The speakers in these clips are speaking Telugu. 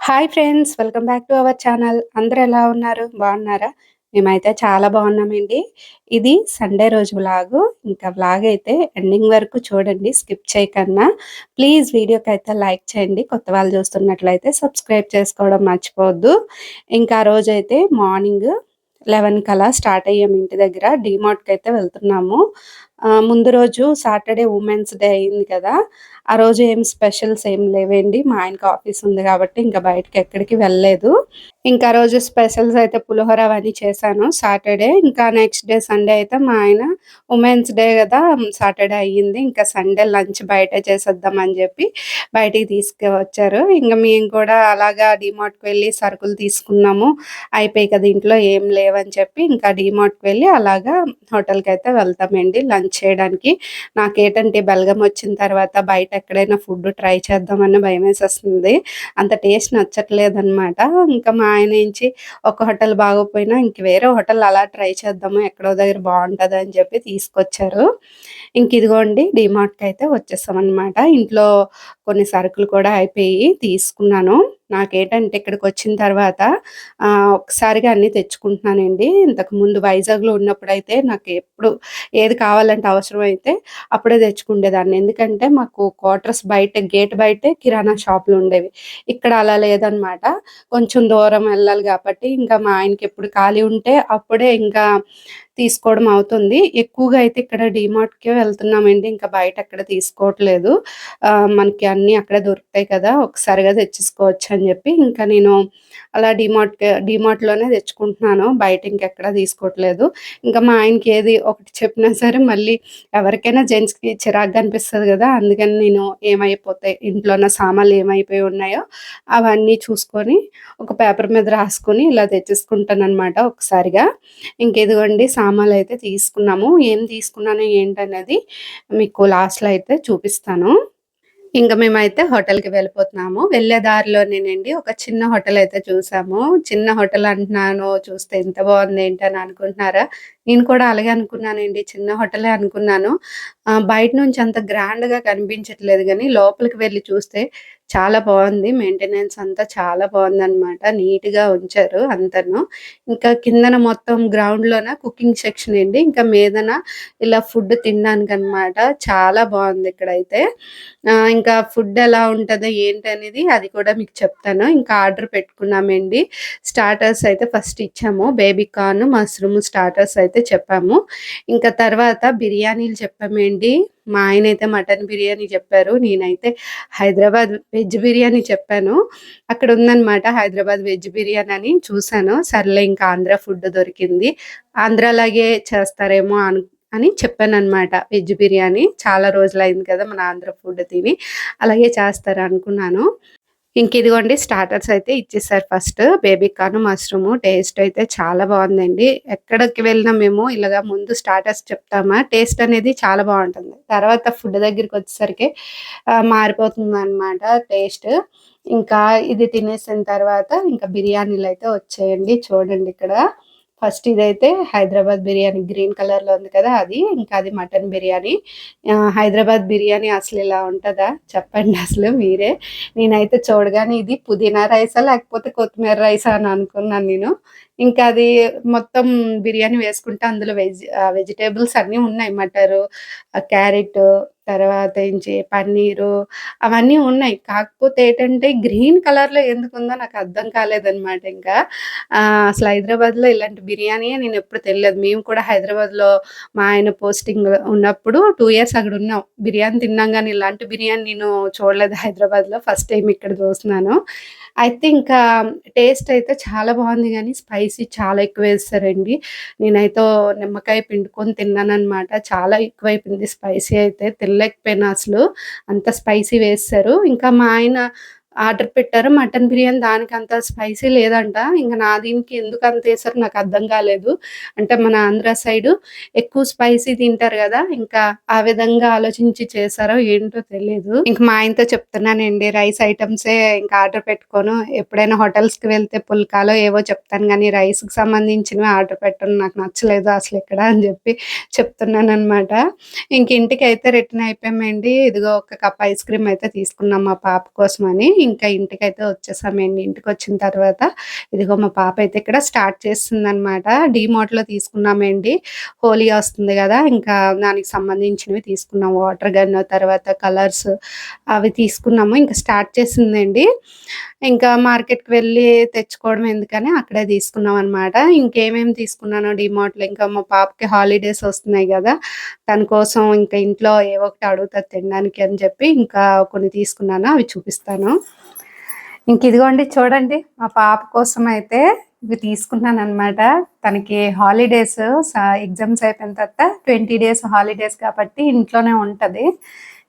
Hi friends! Welcome back to our channel. అందరూ ఎలా ఉన్నారు? బాగున్నారా? మేమైతే చాలా బాగున్నామండి. ఇది సండే రోజు వ్లాగు. ఇంకా వ్లాగ్ అయితే ఎండింగ్ వరకు చూడండి స్కిప్ చేయకన్నా. ప్లీజ్ వీడియోకైతే లైక్ చేయండి. కొత్త వాళ్ళు చూస్తున్నట్లయితే సబ్స్క్రైబ్ చేసుకోవడం మర్చిపోవద్దు. ఇంకా ఆ రోజైతే మార్నింగ్ 11 కలా స్టార్ట్ అయ్యాము ఇంటి దగ్గర. డీమార్ట్‌కైతే వెళ్తున్నాము. ముందు రోజు సాటర్డే ఉమెన్స్ డే అయింది కదా! ఆ రోజు ఏం స్పెషల్స్ ఏం లేవండి. మా ఆయనకి ఆఫీస్ ఉంది కాబట్టి ఇంకా బయటకి ఎక్కడికి వెళ్ళలేదు. ఇంకా ఆ రోజు స్పెషల్స్ అయితే పులిహోర అవన్నీ చేశాను సాటర్డే. ఇంకా నెక్స్ట్ డే సండే అయితే మా ఆయన ఉమెన్స్ డే కదా! సాటర్డే అయ్యింది. ఇంకా సండే లంచ్ బయటే చేసేద్దాం అని చెప్పి బయటికి తీసుకువచ్చారు. ఇంక మేము కూడా అలాగా డీమార్ట్‌కి వెళ్ళి సరుకులు తీసుకున్నాము. అయిపోయాయి కదా! ఇంట్లో ఏం లేవని చెప్పి ఇంకా డీమార్ట్‌కి వెళ్ళి అలాగా హోటల్‌కైతే వెళ్తామండి లంచ్ చేయడానికి. నాకేంటంటే బలగం వచ్చిన తర్వాత బయట ఎక్కడైనా ఫుడ్ ట్రై చేద్దామన్న భయమేసేస్తుంది. అంత టేస్ట్ నచ్చట్లేదనమాట. ఇంకా మా ఆయన నుంచి ఒక హోటల్ బాగోకపోయినా ఇంక వేరే హోటల్ అలా ట్రై చేద్దాము ఎక్కడో దగ్గర బావుంటదని చెప్పి తీసుకొచ్చారు. ఇంక ఇదిగోండి డీమార్ట్‌కైతే వచ్చేసామనమాట. ఇంట్లో కొన్ని సరుకులు కూడా అయిపోయి తీసుకున్నాను. నాకేంటంటే ఇక్కడికొచ్చిన తర్వాత ఒక్కసారిగా అన్నీ తెచ్చుకుంటున్నానండి. ఇంతకుముందు వైజాగ్‌లో ఉన్నప్పుడైతే నాకు ఎప్పుడు ఏది కావాలంటే అవసరమైతే అప్పుడే తెచ్చుకుండేదాన్ని. ఎందుకంటే మాకు క్వార్టర్స్ బయటే గేట్ బయటే కిరాణా షాపులుండేవి. ఇక్కడ అలా లేదనమాట. కొంచెం దూరం వెళ్ళాలి కాబట్టి ఇంకా మా ఆయనకెప్పుడు ఖాళీ ఉంటే అప్పుడే ఇంకా తీసుకోవడం అవుతుంది. ఎక్కువగా అయితే ఇక్కడ డీమార్ట్‌కే వెళ్తున్నామండి. ఇంకా బయట ఎక్కడ తీసుకోవట్లేదు. మనకి అన్నీ అక్కడే దొరుకుతాయి కదా! ఒక్కసారిగా తెచ్చేసుకోవచ్చు అని చెప్పి ఇంకా నేను అలా డీమార్ట్‌లోనే తెచ్చుకుంటున్నాను. బయట ఇంకెక్కడ తీసుకోవట్లేదు. ఇంకా మా ఆయనకి ఏది ఒకటి చెప్పినా సరే మళ్ళీ ఎవరికైనా జెంట్స్‌కి చిరాకుగా అనిపిస్తది గదా! అందుకని నేను ఏమైపోతాయి ఇంట్లో ఉన్న సామాన్లు ఏమైపోయి ఉన్నాయో అవన్నీ చూసుకొని ఒక పేపర్ మీద రాసుకొని ఇలా తెచ్చేసుకుంటాననమాట ఒకసారిగా. ఇంకిదిగోండి సామాన్లయితే తీసుకున్నాము. ఏం తీసుకున్నాను ఏంటనేది మీకు లాస్ట్‌లో అయితే చూపిస్తాను. ఇంక మేమైతే హోటల్‌కి వెళ్ళిపోతున్నాము. వెళ్ళే దారిలోనేనండి ఒక చిన్న హోటలయితే చూసాము. చిన్న హోటల్ అంటున్నాను, చూస్తే ఇంత బావుంది ఏంటని అనుకుంటున్నారా? నేను కూడా అలాగే అనుకున్నానండి. చిన్న హోటలే అనుకున్నాను. బయట నుంచి అంత గ్రాండ్‌గా కనిపించట్లేదు గానీ, లోపలికి వెళ్లి చూస్తే చాలా బావుంది. మెయింటెనెన్స్ అంతా చాలా బావుందనమాట. నీట్‌గా ఉంచారు అంతాను. ఇంకా కిందన మొత్తం గ్రౌండ్‌లోన కుకింగ్ సెక్షన్ అండి. ఇంకా మీదన ఇలా ఫుడ్ తినడానికనమాట. చాలా బావుంది ఇక్కడైతే. ఇంకా ఫుడ్ ఎలా ఉంటదో ఏంటనేది అది కూడా మీకు చెప్తాను. ఇంకా ఆర్డర్ పెట్టుకున్నామండి. స్టార్టర్స్ అయితే ఫస్ట్ ఇచ్చాము. బేబీ కార్న్, మష్రూమ్ స్టార్టర్స్ అయితే చెప్పాము. ఇంకా తర్వాత బిర్యానీలు చెప్పామండి. మా ఆయనైతే మటన్ బిర్యానీ చెప్పారు. నేనైతే హైదరాబాద్ వెజ్ బిర్యానీ చెప్పాను. అక్కడ ఉందనమాట హైదరాబాద్ వెజ్ బిర్యానీ అని చూసాను. సర్లే ఇంకా ఆంధ్ర ఫుడ్ దొరికింది. ఆంధ్రాలాగే చేస్తారేమో అని చెప్పాననమాట. వెజ్ బిర్యానీ చాలా రోజులయింది కదా! మన ఆంధ్ర ఫుడ్ తిని. అలాగే చేస్తారనుకున్నాను. ఇంకిదిగోండి స్టార్టర్స్ అయితే ఇచ్చేసారు first. Baby corn, mushroom taste అయితే చాలా బావుందండి. ఎక్కడికి వెళ్ళినా మేము ఇలాగ ముందు స్టార్టర్స్ చెప్తామా, టేస్ట్ అనేది చాలా బావుంటుంది. తర్వాత ఫుడ్ దగ్గరికొచ్చేసరికి మారిపోతుందనమాట టేస్ట్. ఇంకా ఇది తినేసిన తర్వాత ఇంకా బిర్యానీలయితే వచ్చాయండి. చూడండి ఇక్కడ. ఫస్ట్ ఇదైతే హైదరాబాద్ బిర్యానీ గ్రీన్ కలర్‌లో ఉంది కదా! అది. ఇంకా అది మటన్ బిర్యానీ. హైదరాబాద్ బిర్యానీ అసలిలా ఉంటదా? చెప్పండి అసలు మీరే. నేనైతే చూడగానే ఇది పుదీనా రైసా? లేకపోతే కొత్తిమీర రైసా అని అనుకున్నాను నేను. ఇంకా అది మొత్తం బిర్యానీ వేసుకుంటే అందులో వెజిటబుల్స్ అన్నీ ఉన్నాయి. మటరు, క్యారెటు, తర్వాత ఏంచి పన్నీరు అవన్నీ ఉన్నాయి. కాకపోతే ఏంటంటే గ్రీన్ కలర్‌లో ఎందుకుందో నాకు అర్థం కాలేదనమాట ఇంకా. అసలు హైదరాబాద్‌లో ఇలాంటి బిర్యానీయే నేనెప్పుడు తినలేదు. మేము కూడా హైదరాబాద్‌లో మా ఆయన పోస్టింగ్ ఉన్నప్పుడు 2 ఇయర్స్ అక్కడున్నాం. బిర్యానీ తిన్నాం గానీ, ఇలాంటి బిర్యానీ నేను చూడలేదు హైదరాబాద్‌లో. ఫస్ట్ టైమ్ ఇక్కడ చూస్తున్నాను. అయితే ఇంకా టేస్ట్ అయితే చాలా బావుంది గానీ, స్పైసీ చాలా ఎక్కువేసేశారండి. నేనైతే నిమ్మకాయ పిండుకొని తిన్నాననమాట. చాలా ఎక్కువైపోయింది స్పైసీ అయితే. తినలేకపోయాను అసలు. అంత స్పైసీ వేసేశారు. ఇంకా మా ఆయన ఆర్డర్ పెట్టారు. మటన్ బిర్యానీ దానికంత స్పైసీ లేదంట. ఇంక నా దీనికి ఎందుకంతేసారో నాకర్థం కాలేదు. అంటే మన ఆంధ్ర సైడు ఎక్కువ స్పైసీ తింటారు గదా! ఇంకా ఆ విధంగా ఆలోచించి చేశారో ఏంటో తెలీదు. ఇంక మా ఆయనతో చెప్తున్నానండి రైస్ ఐటెమ్సే ఇంకా ఆర్డర్ పెట్టుకోను. ఎప్పుడైనా హోటల్స్‌కి వెళ్తే పుల్కాలో ఏవో చెప్తాను గానీ రైస్‌కి సంబంధించినవి ఆర్డర్ పెట్టను. నాకు నచ్చలేదు అసలిక్కడ అని జెప్పి చెప్తున్నాననమాట. ఇంక ఇంటికైతే రిటర్న్ అయిపోయామండి. ఇదిగో ఒక కప్ ఐస్ క్రీమ్ అయితే తీసుకున్నాం మా పాప కోసమని. ఇంకా ఇంటికైతే వచ్చేసామండి. ఇంటికొచ్చిన తర్వాత ఇదిగో మా పాప అయితే ఇక్కడ స్టార్ట్ చేస్తుందనమాట. డీమార్ట్‌లో తీసుకున్నామండి. హోలీ వస్తుంది గదా! ఇంకా దానికి సంబంధించినవి తీసుకున్నాం. వాటర్ గన్, తర్వాత కలర్స్ అవి తీసుకున్నాము. ఇంకా స్టార్ట్ చేసిందండి. ఇంకా మార్కెట్‌కి వెళ్ళి తెచ్చుకోవడం ఎందుకని అక్కడే తీసుకున్నామనమాట. ఇంకేమేమి తీసుకున్నానో డీమార్ట్‌లో ఇంకా మా పాపకి హాలిడేస్ వస్తున్నాయి గదా! తన కోసం ఇంకా ఇంట్లో ఏవో ఒకటి అడుగుతది తినడానికి అని చెప్పి ఇంకా కొన్ని తీసుకున్నాను. అవి చూపిస్తాను. ఇంక ఇదిగోండి చూడండి మా పాప కోసం అయితే ఇవి తీసుకున్నాననమాట. తనకి హాలిడేస్ ఎగ్జామ్స్ అయిపోయిన తర్వాత 20 డేస్ హాలిడేస్ కాబట్టి ఇంట్లోనే ఉంటది.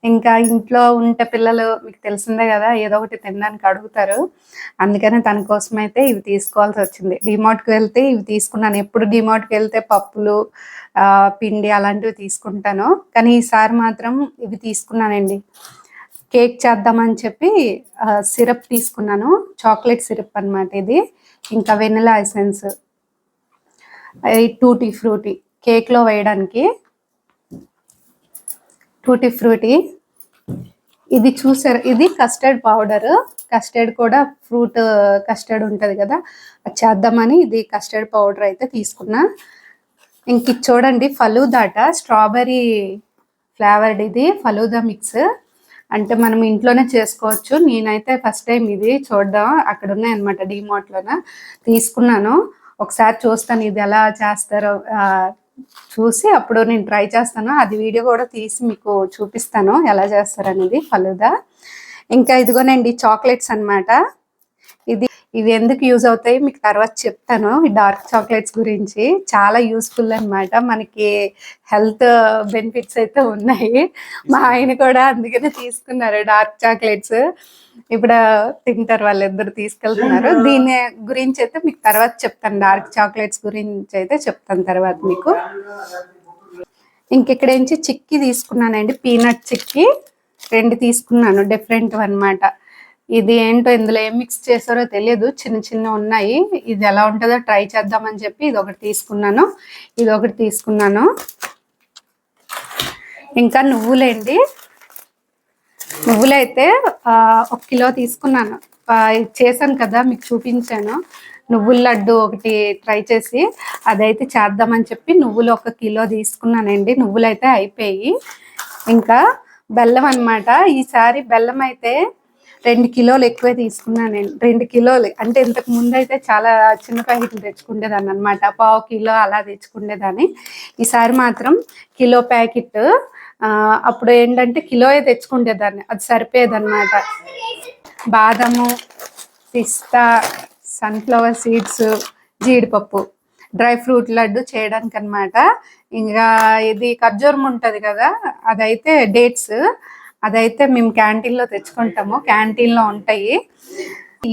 ఇంకా ఇంట్లో ఉంటే పిల్లలు మీకు తెలిసిందే గదా! ఏదో ఒకటి తినడానికి అడుగుతారు. అందుకనే తన కోసమైతే ఇవి తీసుకోవాల్సొచ్చింది. డీమార్ట్‌కి వెళ్తే ఇవి తీసుకున్నాను. ఎప్పుడు డీమార్ట్‌కి వెళ్తే పప్పులు, పిండి అలాంటివి తీసుకుంటాను. కానీ ఈసారి మాత్రం ఇవి తీసుకున్నానండి. కేక్ చేద్దామని చెప్పి సిరప్ తీసుకున్నాను. చాక్లెట్ సిరప్ అనమాట ఇది. ఇంకా వెనిలా ఎసెన్స్, టూటీ ఫ్రూటీ కేక్‌లో వేయడానికి టూటీ ఫ్రూటీ. ఇది చూసారా, ఇది కస్టర్డ్ పౌడరు. కస్టర్డ్ కూడా ఫ్రూట్ కస్టర్డ్ ఉంటది కదా, అది చేద్దామని ఇది కస్టర్డ్ పౌడర్ అయితే తీసుకున్నా. ఇంక ఇది చూడండి ఫలూదాట, స్ట్రాబెర్రీ ఫ్లేవర్డ్ ఇది ఫలూదా మిక్స్. అంటే మనం ఇంట్లోనే చేసుకోవచ్చు. నేనైతే ఫస్ట్ టైం ఇది చూడడం, అక్కడ ఉన్నాయన్నమాట డీమార్ట్‌లోన తీసుకున్నాను. ఒకసారి చూస్తాను ఇది ఎలా చేస్తారో చూసి అప్పుడు నేను ట్రై చేస్తాను. అది వీడియో కూడా తీసి మీకు చూపిస్తాను ఎలా చేస్తారనేది ఫలూదా. ఇంకా ఇదిగోనండి చాక్లెట్స్ అనమాట. ఇవి ఎందుకు యూజ్ అవుతాయి మీకు తర్వాత చెప్తాను. ఈ డార్క్ చాక్లెట్స్ గురించి చాలా యూస్ఫుల్ అనమాట. మనకి హెల్త్ బెనిఫిట్స్ అయితే ఉన్నాయి. మా ఆయన కూడా అందుకనే తీసుకున్నారు డార్క్ చాక్లెట్స్. ఇప్పుడు తింటారు, వాళ్ళిద్దరు తీసుకెళ్తున్నారు. దీని గురించి అయితే మీకు తర్వాత చెప్తాను. డార్క్ చాక్లెట్స్ గురించి అయితే చెప్తాను తర్వాత మీకు. ఇంకెక్కడ నుంచి చిక్కీ తీసుకున్నానండి, పీనట్ చిక్కీ 2 తీసుకున్నాను, డిఫరెంట్ అనమాట. ఇది ఏంటో ఇందులో ఏం మిక్స్ చేశారో తెలియదు, చిన్న చిన్న ఉన్నాయి. ఇది ఎలా ఉంటుందో ట్రై చేద్దామని చెప్పి ఇది ఒకటి తీసుకున్నాను, ఇది ఒకటి తీసుకున్నాను. ఇంకా నువ్వులేండి, నువ్వులైతే 1 కిలో తీసుకున్నాను. చేశాను కదా మీకు చూపించాను, నువ్వుల లడ్డు ఒకటి ట్రై చేసి అదైతే చేద్దామని చెప్పి నువ్వులు 1 కిలో తీసుకున్నానండి. నువ్వులు అయితే అయిపోయి. ఇంకా బెల్లం అనమాట. ఈసారి బెల్లం అయితే 2 కిలోలు ఎక్కువే తీసుకున్నానండి. 2 కిలోలు అంటే ఇంతకు ముందు అయితే చాలా చిన్న ప్యాకెట్లు తెచ్చుకునేదాన్ని అనమాట. 1/2 కిలో అలా తెచ్చుకునేదాన్ని. ఈసారి మాత్రం కిలో ప్యాకెట్. అప్పుడు ఏంటంటే కిలోయే తెచ్చుకునేదాన్ని, అది సరిపోయేదన్నమాట. బాదము, పిస్తా, సన్ఫ్లవర్ సీడ్స్, జీడిపప్పు, డ్రై ఫ్రూట్ లడ్డు చేయడానికి అనమాట. ఇంకా ఇది ఖర్జూరం ఉంటుంది కదా, అదైతే డేట్స్, అదైతే మేము క్యాంటీన్లో తెచ్చుకుంటాము, క్యాంటీన్లో ఉంటాయి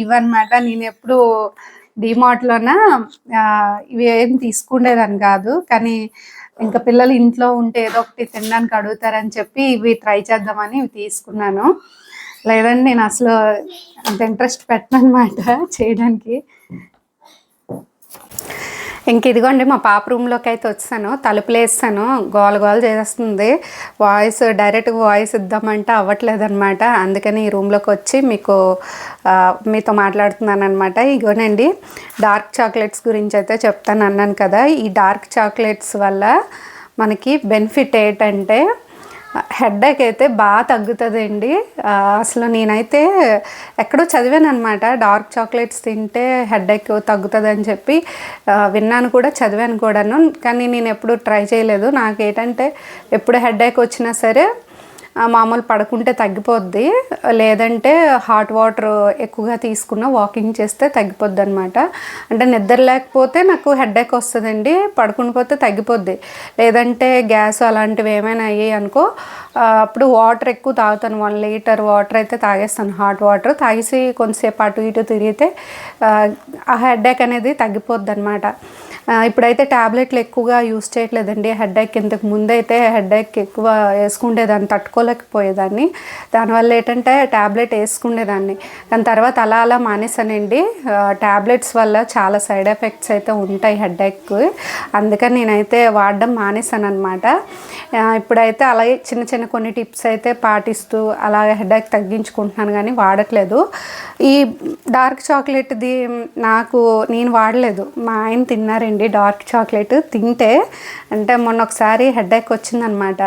ఇవన్నమాట. నేను ఎప్పుడు డీమార్ట్లోన ఇవి ఏం తీసుకునేదాన్ని కాదు, కానీ ఇంకా పిల్లలు ఇంట్లో ఉంటే ఏదో ఒకటి తినడానికి అడుగుతారని చెప్పి ఇవి ట్రై చేద్దామని ఇవి తీసుకున్నాను. లేదంటే నేను అసలు అంత ఇంట్రెస్ట్ పెట్టను అనమాట చేయడానికి. ఇంక ఇదిగోండి మా పాప రూమ్లోకి అయితే వచ్చాను, తలుపులు వేస్తాను, గోల గోల చేస్తుంది. డైరెక్ట్గా వాయిస్ ఇద్దామంటే అవ్వట్లేదు అనమాట. అందుకని ఈ రూమ్లోకి వచ్చి మీతో మాట్లాడుతున్నాను అనమాట. ఇగోనండి డార్క్ చాక్లెట్స్ గురించి అయితే చెప్తాను అన్నాను కదా. ఈ డార్క్ చాక్లెట్స్ వల్ల మనకి బెనిఫిట్ ఏంటంటే హెడేక్ అయితే బాగా తగ్గుతుందండి. అసలు నేనైతే ఎక్కడో చదివాను అనమాట, డార్క్ చాక్లెట్స్ తింటే హెడేక్ తగ్గుతుంది అని చెప్పి విన్నాను కూడా, చదివాను కూడాను. కానీ నేను ఎప్పుడు ట్రై చేయలేదు. నాకేంటంటే ఎప్పుడు హెడేక్ వచ్చినా సరే మామూలు పడుకుంటే తగ్గిపోద్ది, లేదంటే హాట్ వాటర్ ఎక్కువగా తీసుకున్న వాకింగ్ చేస్తే తగ్గిపోద్ది అనమాట. అంటే నిద్ర లేకపోతే నాకు హెడేక్ వస్తుందండి, పడుకుని పోతే తగ్గిపోద్ది. లేదంటే గ్యాస్ అలాంటివి ఏమైనా అయ్యాయి అనుకో, అప్పుడు వాటర్ ఎక్కువ తాగుతాను. 1 లీటర్ వాటర్ అయితే తాగేస్తాను, హాట్ వాటర్ తాగేసి కొంతసేపు అటు ఇటు తిరిగితే ఆ హెడేక్ అనేది తగ్గిపోద్ది అనమాట. ఇప్పుడైతే టాబ్లెట్లు ఎక్కువగా యూస్ చేయట్లేదండి. హెడేక్ ఇంతకు ముందైతే హెడేక్ ఎక్కువ వేసుకుండేదాన్ని, తట్టుకోలేకపోయేదాన్ని. దానివల్ల ఏంటంటే టాబ్లెట్ వేసుకునేదాన్ని, కానీ తర్వాత అలా అలా మానేసానండి. టాబ్లెట్స్ వల్ల చాలా సైడ్ ఎఫెక్ట్స్ అయితే ఉంటాయి హెడేక్కి, అందుకని నేనైతే వాడడం మానేసాను అనమాట. ఇప్పుడైతే అలాగే చిన్న చిన్న కొన్ని టిప్స్ అయితే పాటిస్తూ అలాగే హెడేక్ తగ్గించుకుంటున్నాను, కానీ వాడట్లేదు. ఈ డార్క్ చాక్లెట్ది నేను వాడలేదు, మా ఆయన తిన్నారండి డార్క్ చాక్లెట్. తింటే అంటే మొన్న ఒకసారి హెడేక్ వచ్చిందనమాట.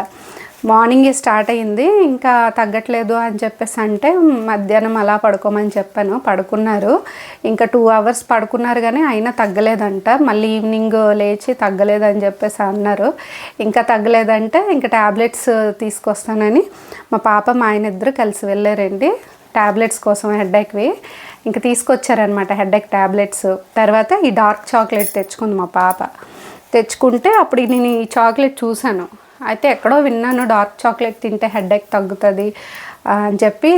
మార్నింగే స్టార్ట్ అయ్యింది, ఇంకా తగ్గట్లేదు అని చెప్పేసి అంటే మధ్యాహ్నం అలా పడుకోమని చెప్పాను. పడుకున్నారు, ఇంకా 2 hours పడుకున్నారు, కానీ అయినా తగ్గలేదంట. మళ్ళీ ఈవినింగ్ లేచి తగ్గలేదని చెప్పేసి అన్నారు. ఇంకా తగ్గలేదంటే ఇంకా ట్యాబ్లెట్స్ తీసుకొస్తానని మా పాప మా ఆయన ఇద్దరు కలిసి వెళ్ళారండి ట్యాబ్లెట్స్ కోసం హెడేక్వి. ఇంకా తీసుకొచ్చారనమాట హెడేక్ ట్యాబ్లెట్స్. తర్వాత ఈ డార్క్ చాక్లెట్ తెచ్చుకుంది మా పాప. తెచ్చుకుంటే అప్పుడు నేను ఈ చాక్లెట్ చూశాను, అయితే ఎక్కడో విన్నాను డార్క్ చాక్లెట్ తింటే హెడేక్ తగ్గుతుంది అని చెప్పి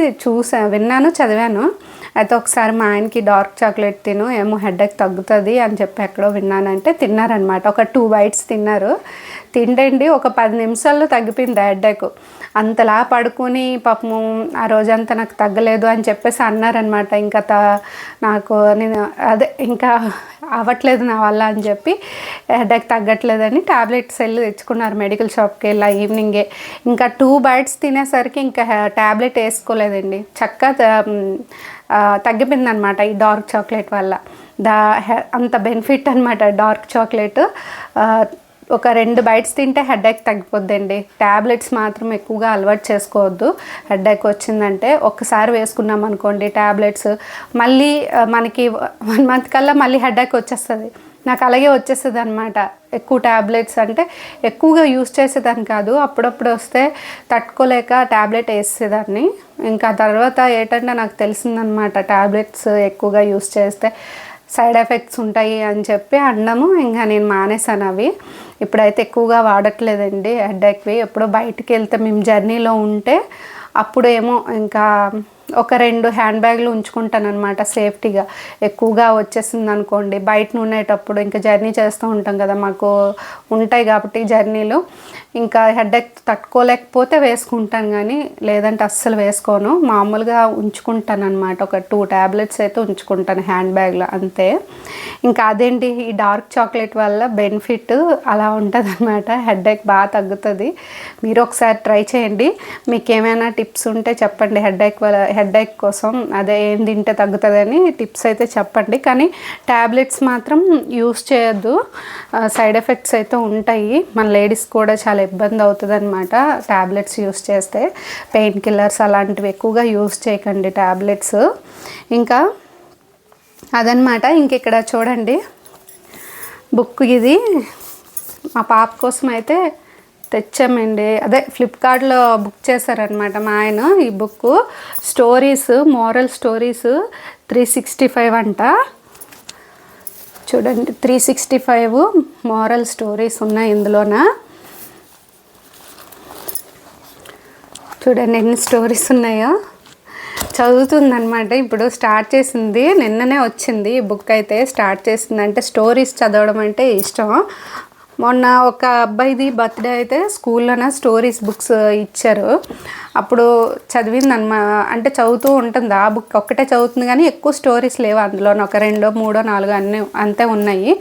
విన్నాను, చదివాను. అయితే ఒకసారి మా ఆయనకి డార్క్ చాక్లెట్ తిను, ఏమో హెడేక్ తగ్గుతుంది అని చెప్పి ఎక్కడో విన్నానంటే తిన్నారనమాట. ఒక 2 bites తిన్నారు. తిండండి ఒక 10 నిమిషాల్లో తగ్గిపోయింది హెడేక్. అంతలా పడుకుని పాపము ఆ రోజంతా నాకు తగ్గలేదు అని చెప్పేసి అన్నారనమాట. ఇంకా నాకు నేను ఇంకా అవ్వట్లేదు నా వల్ల అని చెప్పి హెడేక్ తగ్గట్లేదని ట్యాబ్లెట్స్ వెళ్ళి తెచ్చుకున్నారు మెడికల్ షాప్కి వెళ్ళి ఈవినింగే. ఇంకా 2 bites తినేసరికి ఇంకా ట్యాబ్లెట్ వేసుకోలేదండి, చక్కగా తగ్గిపోయింది అనమాట ఈ డార్క్ చాక్లెట్ వల్ల. అంత బెనిఫిట్ అనమాట డార్క్ చాక్లెట్. ఒక 2 bites తింటే హెడేక్ తగ్గిపోద్దండి. ట్యాబ్లెట్స్ మాత్రం ఎక్కువగా అలవాటు చేసుకోవద్దు. హెడేక్ వచ్చిందంటే ఒక్కసారి వేసుకున్నాం అనుకోండి ట్యాబ్లెట్స్, మళ్ళీ మనకి 1 month కల్లా మళ్ళీ హెడేక్ వచ్చేస్తుంది. నాకు అలాగే వచ్చేస్తుంది అనమాట. ఎక్కువ ట్యాబ్లెట్స్ అంటే ఎక్కువగా యూస్ చేసేదాన్ని కాదు, అప్పుడప్పుడు వస్తే తట్టుకోలేక ట్యాబ్లెట్ వేసేదాన్ని. ఇంకా తర్వాత ఏంటంటే నాకు తెలిసిందనమాట ట్యాబ్లెట్స్ ఎక్కువగా యూస్ చేస్తే సైడ్ ఎఫెక్ట్స్ ఉంటాయి అని చెప్పి అన్నాము. ఇంకా నేను మానేసాను అవి. ఇప్పుడైతే ఎక్కువగా వాడట్లేదండి హెడేక్వి. ఎప్పుడో బయటికి వెళ్తే మేము జర్నీలో ఉంటే అప్పుడు ఏమో ఇంకా ఒక 2 హ్యాండ్ బ్యాగ్లు ఉంచుకుంటాను అనమాట సేఫ్టీగా. ఎక్కువగా వచ్చేసింది అనుకోండి బయట ఉండేటప్పుడు, ఇంకా జర్నీ చేస్తూ ఉంటాం కదా, మాకు ఉంటాయి కాబట్టి జర్నీలు, ఇంకా హెడేక్ తట్టుకోలేకపోతే వేసుకుంటాను, కానీ లేదంటే అస్సలు వేసుకోను. మామూలుగా ఉంచుకుంటాను అనమాట. ఒక 2 tablets అయితే ఉంచుకుంటాను హ్యాండ్ బ్యాగ్లో, అంతే. ఇంకా అదేంటి ఈ డార్క్ చాక్లెట్ వల్ల బెనిఫిట్ అలా ఉంటుంది అనమాట. హెడేక్ బాగా తగ్గుతుంది. మీరు ఒకసారి ట్రై చేయండి. మీకు ఏమైనా టిప్స్ ఉంటే చెప్పండి హెడేక్ కోసం, అదే ఏం తింటే తగ్గుతుందని టిప్స్ అయితే చెప్పండి. కానీ ట్యాబ్లెట్స్ మాత్రం యూస్ చేయొద్దు, సైడ్ ఎఫెక్ట్స్ అయితే ఉంటాయి. మన లేడీస్ కూడా చాలా ఇబ్బంది అవుతుంది అనమాట ట్యాబ్లెట్స్ యూస్ చేస్తే. పెయిన్ కిల్లర్స్ అలాంటివి ఎక్కువగా యూస్ చేయకండి ట్యాబ్లెట్స్. ఇంకా అదనమాట. ఇంక ఇక్కడ చూడండి బుక్, ఇది మా పాప కోసం అయితే తెచ్చామండి. అదే ఫ్లిప్కార్ట్లో బుక్ చేశారనమాట మా ఆయన. ఈ బుక్ స్టోరీస్, మోరల్ స్టోరీస్ 365 అంట. చూడండి 365 మోరల్ స్టోరీస్ ఉన్నాయి ఇందులోన. చూడండి ఎన్ని స్టోరీస్ ఉన్నాయో. చదువుతుందనమాట, ఇప్పుడు స్టార్ట్ చేసింది, నిన్ననే వచ్చింది ఈ బుక్ అయితే. స్టార్ట్ చేసింది అంటే స్టోరీస్ చదవడం అంటే ఇష్టం. మొన్న ఒక అబ్బాయిది బర్త్డే అయితే స్కూల్లోనే స్టోరీస్ బుక్స్ ఇచ్చారు. అప్పుడు చదివిందన్నమా, అంటే చదువుతూ ఉంటుంది. ఆ బుక్ ఒక్కటే చదువుతుంది, కానీ ఎక్కువ స్టోరీస్ లేవు అందులో. ఒక 2, 3, 4 అన్నీ అంతే ఉన్నాయి,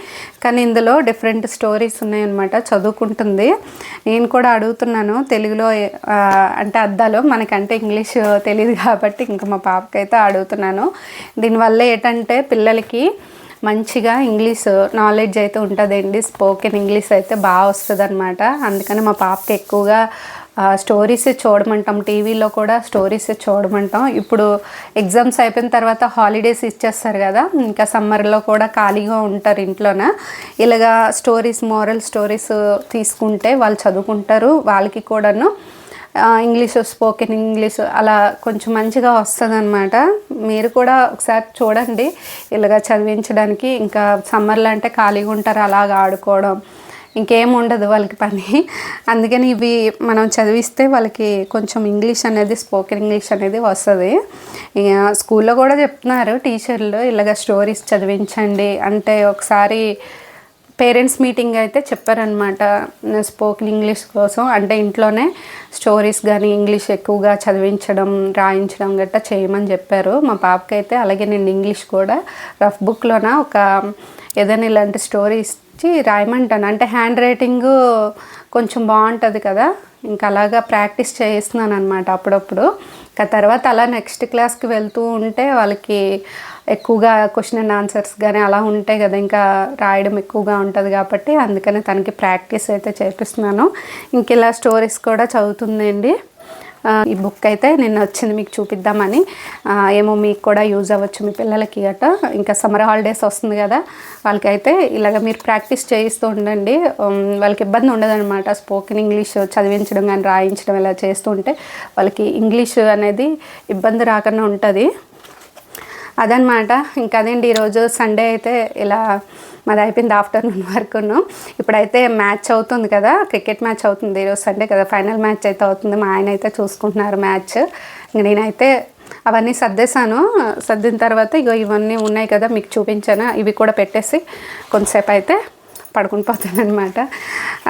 కానీ ఇందులో డిఫరెంట్ స్టోరీస్ ఉన్నాయన్నమాట. చదువుకుంటుంది. నేను కూడా అడుగుతున్నాను తెలుగులో అంటే అద్దాలు, మనకంటే ఇంగ్లీష్ తెలియదు కాబట్టి ఇంకా మా పాపకైతే అడుగుతున్నాను. దీనివల్ల ఏంటంటే పిల్లలకి మంచిగా ఇంగ్లీష్ నాలెడ్జ్ అయితే ఉంటుందండి. స్పోకెన్ ఇంగ్లీష్ అయితే బాగా వస్తుంది అనమాట. అందుకని మా పాపకి ఎక్కువగా స్టోరీస్ చూడమంటాం, టీవీలో కూడా స్టోరీస్ చూడమంటాం. ఇప్పుడు ఎగ్జామ్స్ అయిపోయిన తర్వాత హాలిడేస్ ఇచ్చేస్తారు కదా, ఇంకా సమ్మర్లో కూడా ఖాళీగా ఉంటారు ఇంట్లోన. ఇలాగా స్టోరీస్, మోరల్ స్టోరీస్ తీసుకుంటే వాళ్ళు చదువుకుంటారు. వాళ్ళకి కూడాను ఇంగ్లీష్, స్పోకెన్ ఇంగ్లీష్ అలా కొంచెం మంచిగా వస్తుంది అనమాట. మీరు కూడా ఒకసారి చూడండి ఇలాగ చదివించడానికి. ఇంకా సమ్మర్లో అంటే ఖాళీగా ఉంటారు, అలాగ ఆడుకోవడం, ఇంకేం ఉండదు వాళ్ళకి పని. అందుకని ఇవి మనం చదివిస్తే వాళ్ళకి కొంచెం ఇంగ్లీష్ అనేది, స్పోకెన్ ఇంగ్లీష్ అనేది వస్తుంది. స్కూల్లో కూడా చెప్తున్నారు టీచర్లు, ఇలాగ స్టోరీస్ చదివించండి అంటే. ఒకసారి పేరెంట్స్ మీటింగ్ అయితే చెప్పారనమాట స్పోకెన్ ఇంగ్లీష్ కోసం. అంటే ఇంట్లోనే స్టోరీస్ కానీ ఇంగ్లీష్ ఎక్కువగా చదివించడం రాయించడం గట్టా చేయమని చెప్పారు మా పాపకి అయితే. అలాగే నేను ఇంగ్లీష్ కూడా రఫ్ బుక్లోన ఒక ఏదైనా ఇలాంటి స్టోరీ ఇచ్చి రాయమంటాను. అంటే హ్యాండ్ రైటింగ్ కొంచెం బాగుంటుంది కదా, ఇంకా అలాగా ప్రాక్టీస్ చేస్తున్నాను అనమాట అప్పుడప్పుడు. ఇంకా తర్వాత అలా నెక్స్ట్ క్లాస్కి వెళ్తూ ఉంటే వాళ్ళకి ఎక్కువగా క్వశ్చన్ అండ్ ఆన్సర్స్ కానీ అలా ఉంటాయి కదా, ఇంకా రాయడం ఎక్కువగా ఉంటుంది కాబట్టి అందుకని తనకి ప్రాక్టీస్ అయితే చేపిస్తున్నాను. ఇంక ఇలా స్టోరీస్ కూడా చదువుతుందండి. ఈ బుక్ అయితే నిన్న వచ్చింది మీకు చూపిద్దామని. ఏమో మీకు కూడా యూజ్ అవ్వచ్చు మీ పిల్లలకి గట్రా. ఇంకా సమ్మర్ హాలిడేస్ వస్తుంది కదా, వాళ్ళకైతే ఇలాగ మీరు ప్రాక్టీస్ చేయిస్తూ ఉండండి. వాళ్ళకి ఇబ్బంది ఉండదన్నమాట. స్పోకెన్ ఇంగ్లీష్ చదివించడం కానీ రాయించడం ఇలా చేస్తూ ఉంటే వాళ్ళకి ఇంగ్లీష్ అనేది ఇబ్బంది రాకుండా ఉంటుంది. అదనమాట. ఇంకా అదేంటి ఈరోజు సండే అయితే ఇలా మాది అయిపోయింది ఆఫ్టర్నూన్ వరకును. ఇప్పుడైతే మ్యాచ్ అవుతుంది కదా, క్రికెట్ మ్యాచ్ అవుతుంది. ఈరోజు సండే కదా, ఫైనల్ మ్యాచ్ అయితే అవుతుంది. మా ఆయన అయితే చూసుకుంటున్నారు మ్యాచ్. ఇంక నేనైతే అవన్నీ సర్దేశాను. సర్దిన తర్వాత ఇగో ఇవన్నీ ఉన్నాయి కదా మీకు చూపించాను, ఇవి కూడా పెట్టేసి కొంతసేపు అయితే పడుకుని పోతాను అనమాట.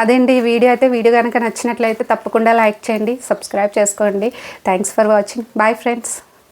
అదేంటి ఈ వీడియో అయితే, వీడియో కనుక నచ్చినట్లయితే తప్పకుండా లైక్ చేయండి, సబ్స్క్రైబ్ చేసుకోండి. Thanks for watching. Bye friends.